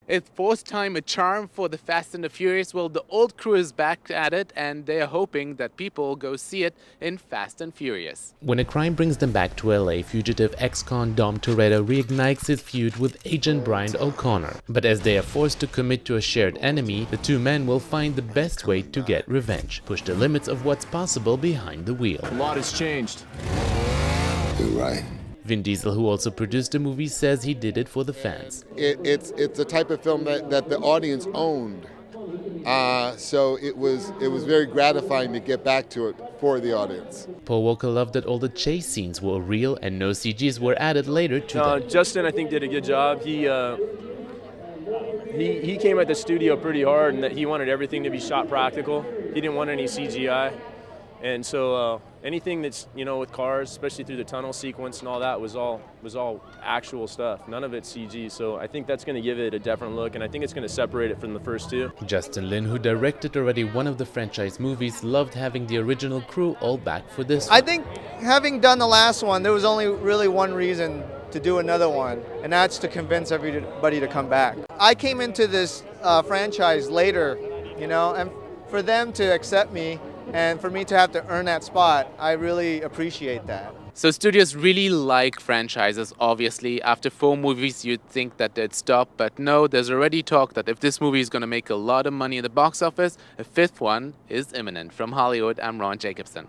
Is fourth time a charm for the Fast and the Furious? Well, the old crew is back at it, and they are hoping that people go see it in Fast and Furious. When a crime brings them back to LA, fugitive ex-con Dom Toretto reignites his feud with Agent Brian O'Connor. But as they are forced to commit to a shared enemy, the two men will find the best way to get revenge, push the limits of what's possible behind the wheel. A lot has changed. You're right. Vin Diesel, who also produced the movie, says he did it for the fans. It's a type of film that the audience owned. So it was very gratifying to get back to it for the audience. Paul Walker loved that all the chase scenes were real and no CGs were added later to them. Justin, I think, did a good job. He came at the studio pretty hard, and that he wanted everything to be shot practical. He didn't want any CGI. And so anything that's, with cars, especially through the tunnel sequence and all that, was all actual stuff. None of it's CG. So I think that's going to give it a different look, and I think it's going to separate it from the first two. Justin Lin, who directed already one of the franchise movies, loved having the original crew all back for this one. I think having done the last one, there was only really one reason to do another one, and that's to convince everybody to come back. I came into this franchise later, and for them to accept me, and for me to have to earn that spot, I really appreciate that. So studios really like franchises, obviously. After 4 movies, you'd think that they'd stop, but no, there's already talk that if this movie is going to make a lot of money in the box office, a 5th one is imminent. From Hollywood, I'm Ron Jacobson.